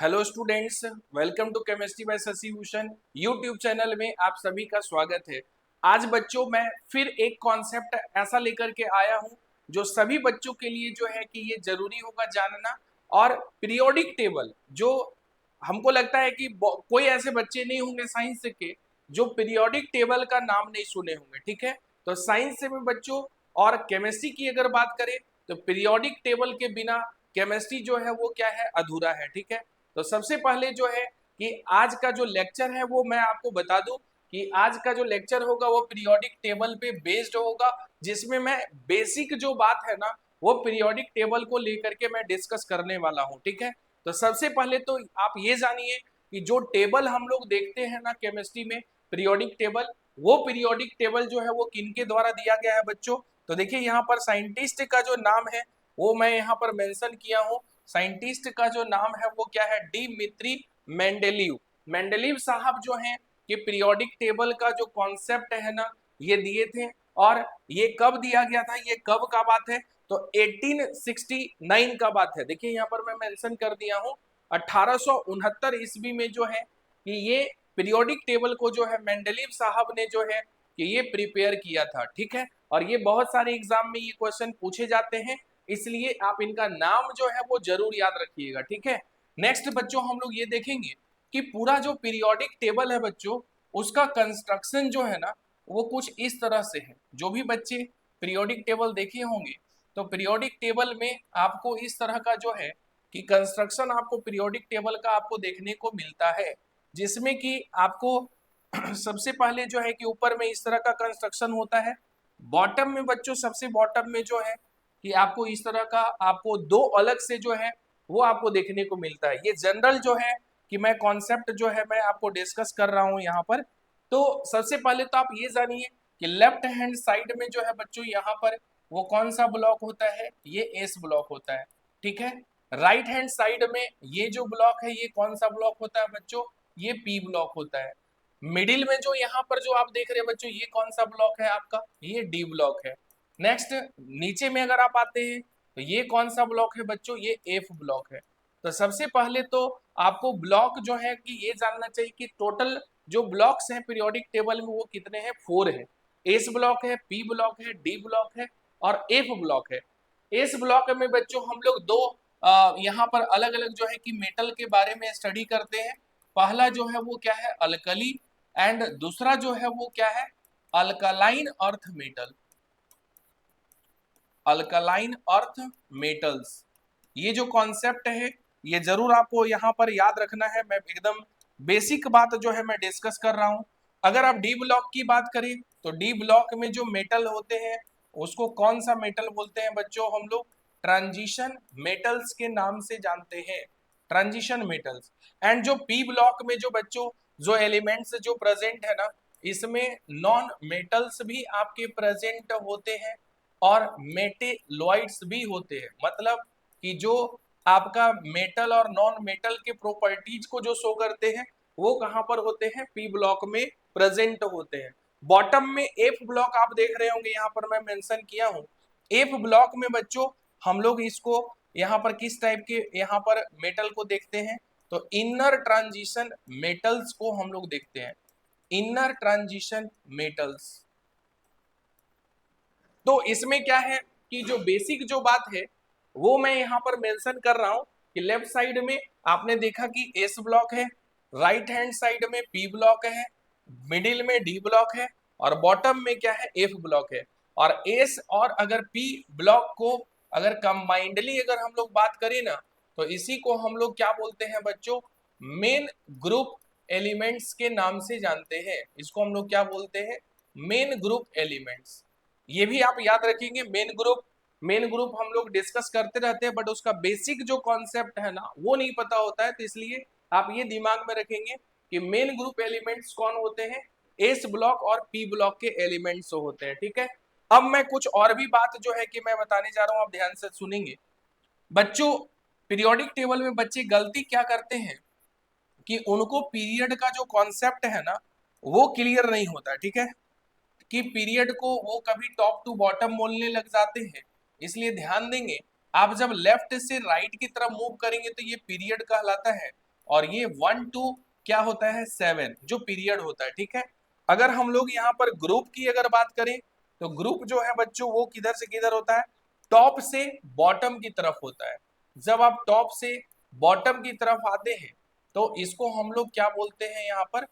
Hello students, welcome to chemistry by Shashi Bhushan YouTube channel में आप सभी का स्वागत है। आज बच्चों मैं फिर एक कॉन्सेप्ट ऐसा लेकर के आया हूं जो सभी बच्चों के लिए जो है कि ये जरूरी होगा जानना। और पीरियोडिक टेबल जो हमको लगता है कि कोई ऐसे बच्चे नहीं होंगे साइंस के जो पीरियोडिक टेबल का नाम नहीं सुने होंगे। ठीक है, तो साइंस में बच्चों और केमिस्ट्री की अगर बात करें तो पीरियोडिक टेबल के बिना केमिस्ट्री जो है वो क्या है, अधूरा है। ठीक है, तो सबसे पहले जो है कि आज का जो लेक्चर है वो मैं आपको बता दूं कि आज का जो लेक्चर होगा वो पीरियोडिक टेबल पे बेस्ड होगा, जिसमें मैं बेसिक जो बात है ना वो पीरियोडिक टेबल को लेकर के मैं डिस्कस करने वाला हूं। ठीक है, तो सबसे पहले तो आप ये जानिए कि जो टेबल हम लोग देखते हैं ना केमिस्ट्री में, पीरियोडिक टेबल, वो पीरियोडिक टेबल जो है वो किनके द्वारा दिया गया है बच्चों। तो देखिए यहाँ पर साइंटिस्ट का जो नाम है वो मैं यहाँ पर मेंशन किया हूँ। साइंटिस्ट का जो नाम है वो क्या है, डिमित्री मेंडेलीव। मेंडेलीव साहब जो हैं कि पीरियोडिक टेबल का जो कॉन्सेप्ट है ना ये दिए थे। और ये कब दिया गया था, ये कब का बात है, तो 1869 का बात है। देखिए यहाँ पर मैं मेंशन कर दिया हूँ 1869 ईस्वी में जो है कि ये पीरियोडिक टेबल को जो है मेंडेलीव साहब ने जो है कि ये प्रिपेयर किया था। ठीक है, और ये बहुत सारे एग्जाम में ये क्वेश्चन पूछे जाते हैं, इसलिए आप इनका नाम जो है वो जरूर याद रखिएगा। ठीक है, नेक्स्ट बच्चों हम लोग ये देखेंगे कि पूरा जो पीरियोडिक टेबल है बच्चों, उसका कंस्ट्रक्शन जो है ना वो कुछ इस तरह से है। जो भी बच्चे पीरियोडिक टेबल देखे होंगे तो पीरियोडिक टेबल में आपको इस तरह का जो है कि कंस्ट्रक्शन आपको पीरियोडिक टेबल का आपको देखने को मिलता है, जिसमें कि आपको सबसे पहले जो है कि ऊपर में इस तरह का कंस्ट्रक्शन होता है। बॉटम में बच्चों सबसे बॉटम में जो है कि आपको इस तरह का आपको दो अलग से जो है वो आपको देखने को मिलता है। ये जनरल जो है कि मैं कॉन्सेप्ट जो है मैं आपको डिस्कस कर रहा हूँ यहाँ पर। तो सबसे पहले तो आप ये जानिए कि लेफ्ट हैंड साइड में जो है बच्चों यहाँ पर वो कौन सा ब्लॉक होता है, ये एस ब्लॉक होता है। ठीक है, राइट हैंड साइड में ये जो ब्लॉक है ये कौन सा ब्लॉक होता है बच्चों, ये पी ब्लॉक होता है। मिडिल में जो यहाँ पर जो आप देख रहे हैं बच्चों ये कौन सा ब्लॉक है आपका, ये डी ब्लॉक है। नेक्स्ट नीचे में अगर आप आते हैं तो ये कौन सा ब्लॉक है बच्चों, ये एफ ब्लॉक है। तो सबसे पहले तो आपको ब्लॉक जो है कि ये जानना चाहिए कि टोटल जो ब्लॉक्स हैं पीरियोडिक टेबल में वो कितने हैं, 4 है। एस ब्लॉक है, पी ब्लॉक है, डी ब्लॉक है और एफ ब्लॉक है। एस ब्लॉक में बच्चों हम लोग दो यहाँ पर अलग अलग जो है कि मेटल के बारे में स्टडी करते हैं। पहला जो है वो क्या है, अल्कली, एंड दूसरा जो है वो क्या है, alkaline earth metal. Alkaline earth metals, ये जो कॉन्सेप्ट है ये जरूर आपको यहाँ पर याद रखना है। मैं एकदम बेसिक बात जो है मैं डिस्कस कर रहा हूँ। अगर आप डी ब्लॉक की बात करें तो डी ब्लॉक में जो मेटल होते हैं उसको कौन सा मेटल बोलते हैं बच्चों, हम लोग ट्रांजिशन मेटल्स के नाम से जानते हैं, ट्रांजिशन मेटल्स। एंड जो पी ब्लॉक में जो बच्चों जो एलिमेंट्स जो प्रेजेंट है ना, इसमें नॉन मेटल्स भी आपके प्रेजेंट होते हैं और मेटेलॉइड्स भी होते हैं। मतलब कि जो आपका मेटल और नॉन मेटल के प्रॉपर्टीज को जो शो करते हैं वो कहां पर होते हैं, पी ब्लॉक में प्रेजेंट होते हैं। बॉटम में एफ ब्लॉक आप देख रहे होंगे, यहाँ पर मैं मेंशन किया हूं। एफ ब्लॉक में बच्चों हम लोग इसको यहाँ पर किस टाइप के यहाँ पर मेटल को देखते हैं, तो इनर ट्रांजिशन मेटल्स को हम लोग देखते हैं, इनर ट्रांजिशन मेटल्स। तो इसमें क्या है कि जो बेसिक जो बात है वो मैं यहाँ पर मेंशन कर रहा हूँ कि लेफ्ट साइड में आपने देखा कि एस ब्लॉक है, राइट हैंड साइड में पी ब्लॉक है, मिडिल में डी ब्लॉक है और बॉटम में क्या है, एफ ब्लॉक है। और एस और अगर पी ब्लॉक को अगर कंबाइंडली अगर हम लोग बात करें ना तो इसी को हम लोग क्या बोलते हैं बच्चों, मेन ग्रुप एलिमेंट्स के नाम से जानते हैं। इसको हम लोग क्या बोलते हैं, मेन ग्रुप एलिमेंट्स। ये भी आप याद रखेंगे, मेन ग्रुप, मेन ग्रुप हम लोग डिस्कस करते रहते हैं बट उसका बेसिक जो कॉन्सेप्ट है ना वो नहीं पता होता है। तो इसलिए आप ये दिमाग में रखेंगे कि मेन ग्रुप एलिमेंट्स कौन होते हैं, एस ब्लॉक और पी ब्लॉक के एलिमेंट्स होते हैं। ठीक है, अब मैं कुछ और भी बात जो है कि मैं बताने जा रहा हूं, आप ध्यान से सुनेंगे बच्चों। पीरियोडिक टेबल में बच्चे गलती क्या करते हैं कि उनको पीरियड का जो कॉन्सेप्ट है ना वो क्लियर नहीं होता। ठीक है, कि पीरियड को वो कभी टॉप टू बॉटम बोलने लग जाते हैं। इसलिए ध्यान देंगे, आप जब लेफ्ट से राइट की तरफ मूव करेंगे तो ये पीरियड कहलाता है, और ये 1 to क्या होता है 7 जो पीरियड होता है, ठीक है। अगर हम लोग यहाँ पर ग्रुप की अगर बात करें तो ग्रुप जो है बच्चों वो किधर से किधर होता है, टॉप से बॉटम की तरफ होता है। जब आप टॉप से बॉटम की तरफ आते हैं तो इसको हम लोग क्या बोलते हैं, यहाँ पर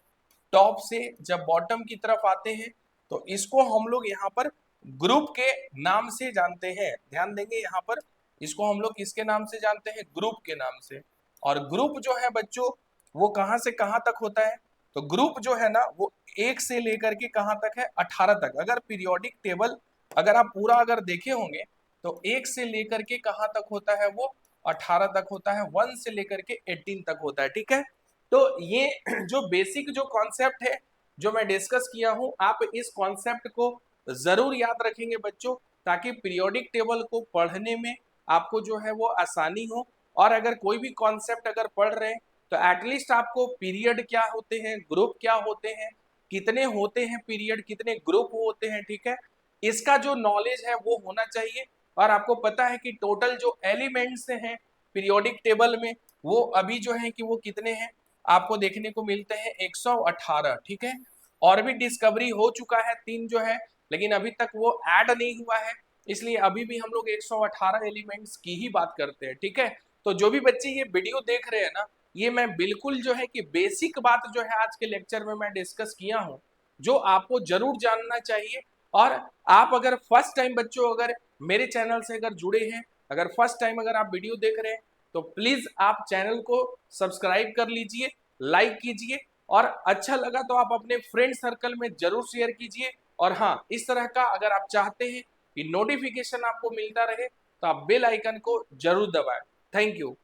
टॉप से जब बॉटम की तरफ आते हैं तो इसको हम लोग यहाँ पर ग्रुप के नाम से जानते हैं। ध्यान देंगे यहाँ पर इसको हम लोग किसके नाम से जानते हैं, ग्रुप के नाम से। और ग्रुप जो है बच्चों वो कहाँ से कहाँ तक होता है, तो ग्रुप जो है ना वो 1 से लेकर के कहाँ तक है 18 तक। अगर पीरियोडिक टेबल अगर आप पूरा अगर देखे होंगे तो 1 से लेकर के कहाँ तक होता है वो 18 तक होता है, 1 से लेकर के 18 तक होता है, ठीक है। तो ये जो बेसिक जो कॉन्सेप्ट है जो मैं डिस्कस किया हूं, आप इस कॉन्सेप्ट को जरूर याद रखेंगे बच्चों, ताकि पीरियोडिक टेबल को पढ़ने में आपको जो है वो आसानी हो। और अगर कोई भी कॉन्सेप्ट अगर पढ़ रहे हैं तो एटलीस्ट आपको पीरियड क्या होते हैं, ग्रुप क्या होते हैं, कितने होते हैं पीरियड, कितने ग्रुप होते हैं, ठीक है, इसका जो नॉलेज है वो होना चाहिए। और आपको पता है कि टोटल जो एलिमेंट्स हैं पीरियोडिक टेबल में वो अभी जो है कि वो कितने हैं, आपको देखने को मिलते हैं 118, ठीक है। और भी डिस्कवरी हो चुका है 3 जो है, लेकिन अभी तक वो ऐड नहीं हुआ है, इसलिए अभी भी हम लोग 118 एलिमेंट्स की ही बात करते हैं, ठीक है। तो जो भी बच्चे ये वीडियो देख रहे हैं ना, ये मैं बिल्कुल जो है कि बेसिक बात जो है आज के लेक्चर में मैं डिस्कस किया हूँ, जो आपको जरूर जानना चाहिए। और आप अगर फर्स्ट टाइम बच्चों अगर मेरे चैनल से अगर जुड़े हैं, अगर फर्स्ट टाइम अगर आप वीडियो देख रहे हैं तो प्लीज आप चैनल को सब्सक्राइब कर लीजिए, लाइक कीजिए, और अच्छा लगा तो आप अपने फ्रेंड सर्कल में जरूर शेयर कीजिए। और हाँ, इस तरह का अगर आप चाहते हैं कि नोटिफिकेशन आपको मिलता रहे तो आप बेल आइकन को जरूर दबाएं। Thank you.